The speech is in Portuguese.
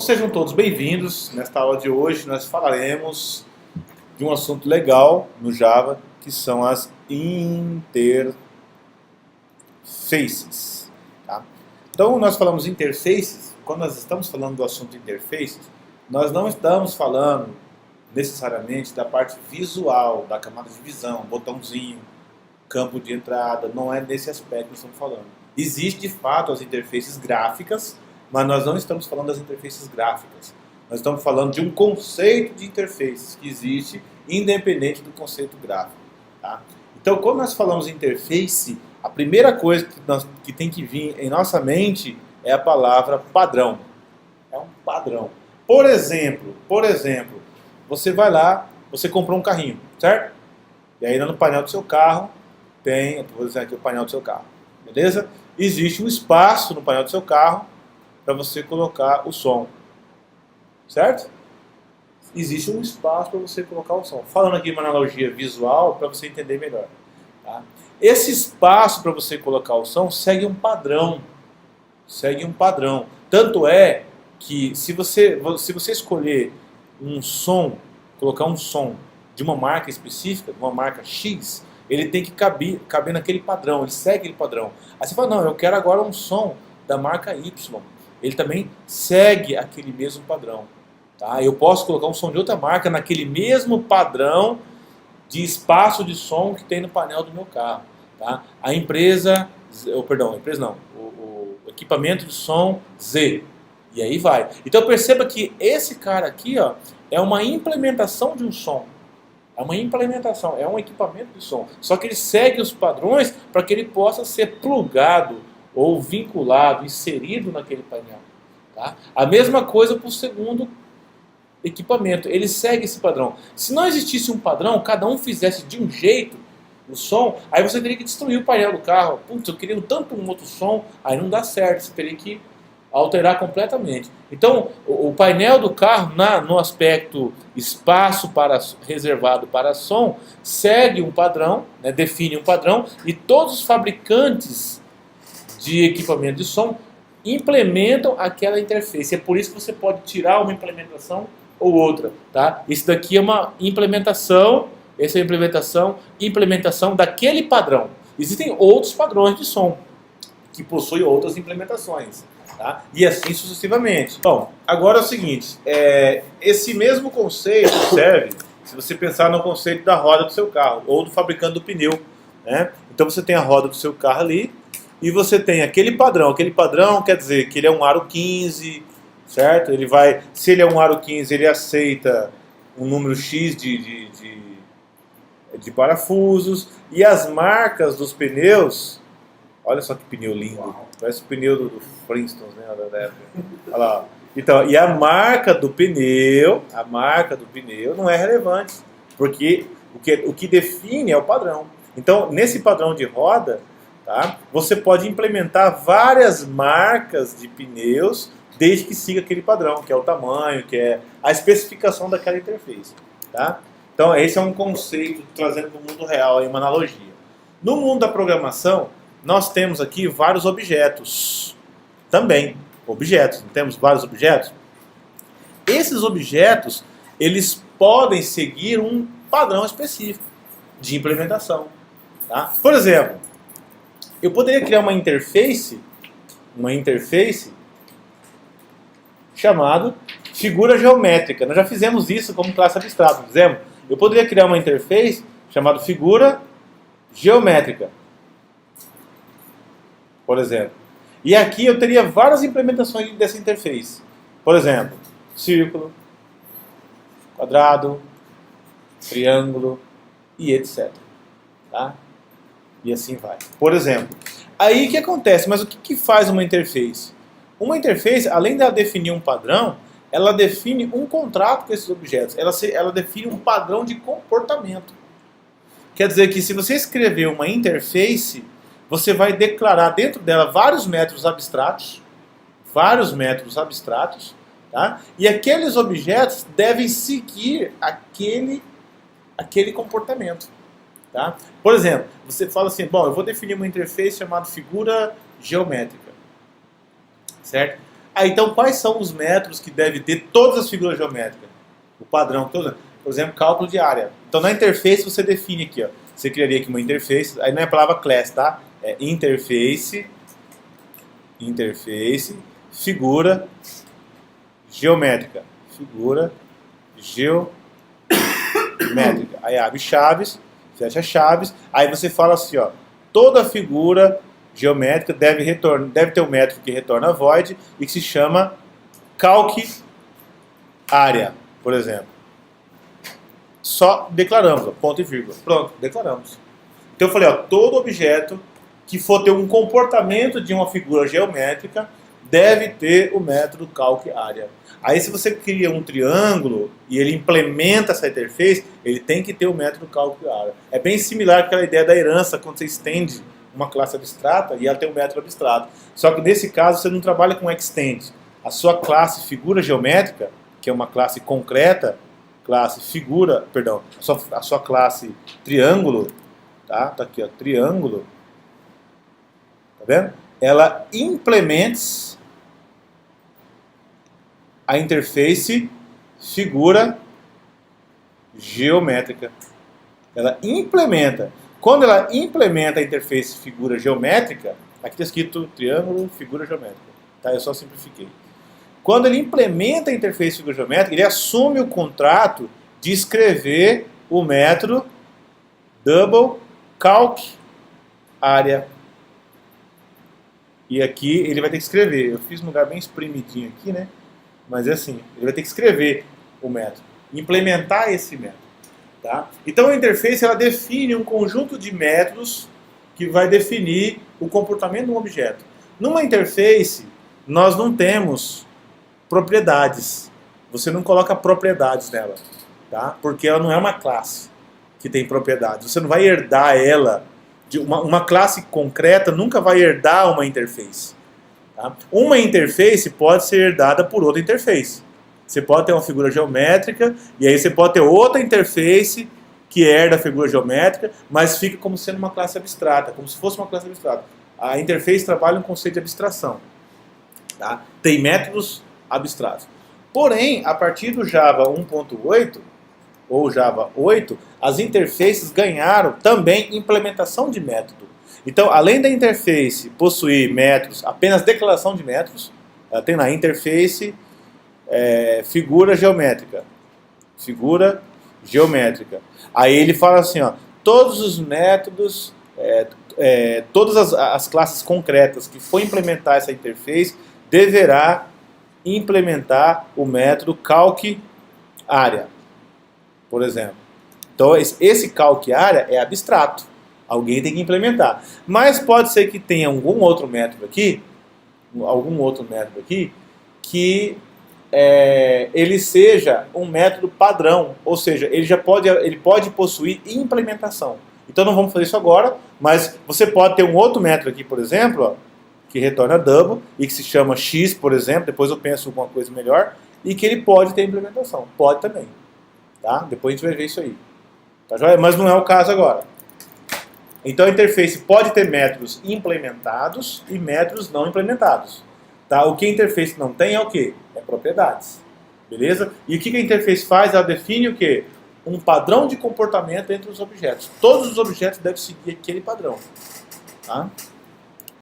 Sejam todos bem-vindos. Nesta aula de hoje nós falaremos de um assunto legal no Java, que são as interfaces. Tá? Então nós falamos interfaces, quando nós estamos falando do assunto interfaces, nós não estamos falando necessariamente da parte visual, da camada de visão, botãozinho, campo de entrada, não é nesse aspecto que nós estamos falando. Existe de fato as interfaces gráficas, mas nós não estamos falando das interfaces gráficas. Nós estamos falando de um conceito de interfaces que existe independente do conceito gráfico. Tá? Então, quando nós falamos interface, a primeira coisa que tem que vir em nossa mente é a palavra padrão. É um padrão. Por exemplo, você vai lá, você comprou um carrinho, certo? E aí no painel do seu carro tem, vou dizer aqui o painel do seu carro, beleza? Existe um espaço no painel do seu carro para você colocar o som, certo? Existe um espaço para você colocar o som. Falando aqui uma analogia visual para você entender melhor. Tá? Esse espaço para você colocar o som segue um padrão. Segue um padrão. Tanto é que se você escolher um som, colocar um som de uma marca específica, de uma marca X, ele tem que caber naquele padrão, ele segue aquele padrão. Aí você fala, não, eu quero agora um som da marca Y. Ele também segue aquele mesmo padrão. Tá? Eu posso colocar um som de outra marca naquele mesmo padrão de espaço de som que tem no painel do meu carro. Tá? A empresa o equipamento de som Z. E aí vai. Então perceba que esse cara aqui, ó, é uma implementação de um som. É uma implementação, é um equipamento de som. Só que ele segue os padrões para que ele possa ser plugado ou vinculado, inserido naquele painel. Tá? A mesma coisa para o segundo equipamento, ele segue esse padrão. Se não existisse um padrão, cada um fizesse de um jeito o som, aí você teria que destruir o painel do carro. Putz, eu queria tanto um outro som, aí não dá certo, você teria que alterar completamente. Então, o painel do carro, no aspecto espaço reservado para som, segue um padrão, né, define um padrão, e todos os fabricantes de equipamento de som implementam aquela interface. É por isso que você pode tirar uma implementação ou outra. Tá? Isso daqui é uma implementação, essa é a implementação daquele padrão. Existem outros padrões de som que possuem outras implementações. Tá? E assim sucessivamente. Bom, agora é o seguinte, esse mesmo conceito serve se você pensar no conceito da roda do seu carro, ou do fabricante do pneu. Né? Então você tem a roda do seu carro ali, e você tem aquele padrão quer dizer que ele é um aro 15, certo? Ele vai, se ele é um aro 15, ele aceita um número X de parafusos, e as marcas dos pneus, olha só que pneu lindo, parece o pneu do Flintstones, né? Olha lá. Então, e a marca do pneu não é relevante, porque o que define é o padrão. Então, nesse padrão de roda, tá, você pode implementar várias marcas de pneus, desde que siga aquele padrão, que é o tamanho, que é a especificação daquela interface. Tá? Então, esse é um conceito trazendo para o mundo real, aí, uma analogia. No mundo da programação, nós temos aqui vários objetos. Também, objetos. Não temos vários objetos? Esses objetos, eles podem seguir um padrão específico de implementação. Tá? Por exemplo, eu poderia criar uma interface chamada figura geométrica. Nós já fizemos isso como classe abstrata, não fizemos? Eu poderia criar uma interface chamada figura geométrica, por exemplo. E aqui eu teria várias implementações dessa interface. Por exemplo, círculo, quadrado, triângulo e etc. Tá? E assim vai. Por exemplo. Aí o que acontece? Mas o que faz uma interface? Uma interface, além de ela definir um padrão, ela define um contrato com esses objetos. Ela define um padrão de comportamento. Quer dizer que se você escrever uma interface, você vai declarar dentro dela vários métodos abstratos, tá? E aqueles objetos devem seguir aquele comportamento. Tá? Por exemplo, você fala assim, bom, eu vou definir uma interface chamada figura geométrica, certo? Então quais são os métodos que deve ter todas as figuras geométricas? O padrão, por exemplo, cálculo de área. Então na interface você define aqui, ó, você criaria aqui uma interface, aí não é a palavra class, tá? É interface, figura geométrica. Figura geométrica. Aí abre chaves, fecha chaves, aí você fala assim, ó, toda figura geométrica deve ter um método que retorna void e que se chama calc área, por exemplo. Só declaramos, ó, ponto e vírgula. Pronto, declaramos. Então eu falei, ó, todo objeto que for ter um comportamento de uma figura geométrica deve ter o método calc área. Aí se você cria um triângulo e ele implementa essa interface, ele tem que ter o método calc área. É bem similar àquela ideia da herança, quando você estende uma classe abstrata e ela tem um método abstrato. Só que nesse caso você não trabalha com extend. A sua classe figura geométrica, que é uma classe concreta, classe figura, perdão, a sua classe triângulo, tá aqui, ó, triângulo, tá vendo? Ela implementa a interface figura geométrica. Ela implementa. Quando ela implementa a interface figura geométrica, aqui está escrito triângulo figura geométrica, tá? Eu só simplifiquei. Quando ele implementa a interface figura geométrica, ele assume o contrato de escrever o método double calc área. E aqui ele vai ter que escrever. Eu fiz um lugar bem espremidinho aqui, né? Mas é assim, ele vai ter que escrever o método, implementar esse método. Tá? Então a interface ela define um conjunto de métodos que vai definir o comportamento de um objeto. Numa interface, nós não temos propriedades. Você não coloca propriedades nela, tá? Porque ela não é uma classe que tem propriedades. Você não vai herdar ela. Uma classe concreta nunca vai herdar uma interface. Tá? Uma interface pode ser herdada por outra interface. Você pode ter uma figura geométrica, e aí você pode ter outra interface que herda a figura geométrica, mas fica como sendo uma classe abstrata, como se fosse uma classe abstrata. A interface trabalha um conceito de abstração. Tá? Tem métodos abstratos. Porém, a partir do Java 1.8, ou Java 8, as interfaces ganharam também implementação de método. Então, além da interface possuir métodos, apenas declaração de métodos, ela tem na interface figura geométrica. Figura geométrica. Aí ele fala assim, ó, todos os métodos, todas as classes concretas que for implementar essa interface, deverá implementar o método calc área, por exemplo. Então, esse calc área é abstrato. Alguém tem que implementar. Mas pode ser que tenha algum outro método aqui, que ele seja um método padrão, ou seja, ele pode possuir implementação. Então não vamos fazer isso agora, mas você pode ter um outro método aqui, por exemplo, ó, que retorna double e que se chama x, por exemplo, depois eu penso em alguma coisa melhor, e que ele pode ter implementação. Pode também. Tá? Depois a gente vai ver isso aí. Tá joia? Mas não é o caso agora. Então a interface pode ter métodos implementados e métodos não implementados. Tá? O que a interface não tem é o quê? É propriedades. Beleza? E o que a interface faz? Ela define o quê? Um padrão de comportamento entre os objetos. Todos os objetos devem seguir aquele padrão. Tá?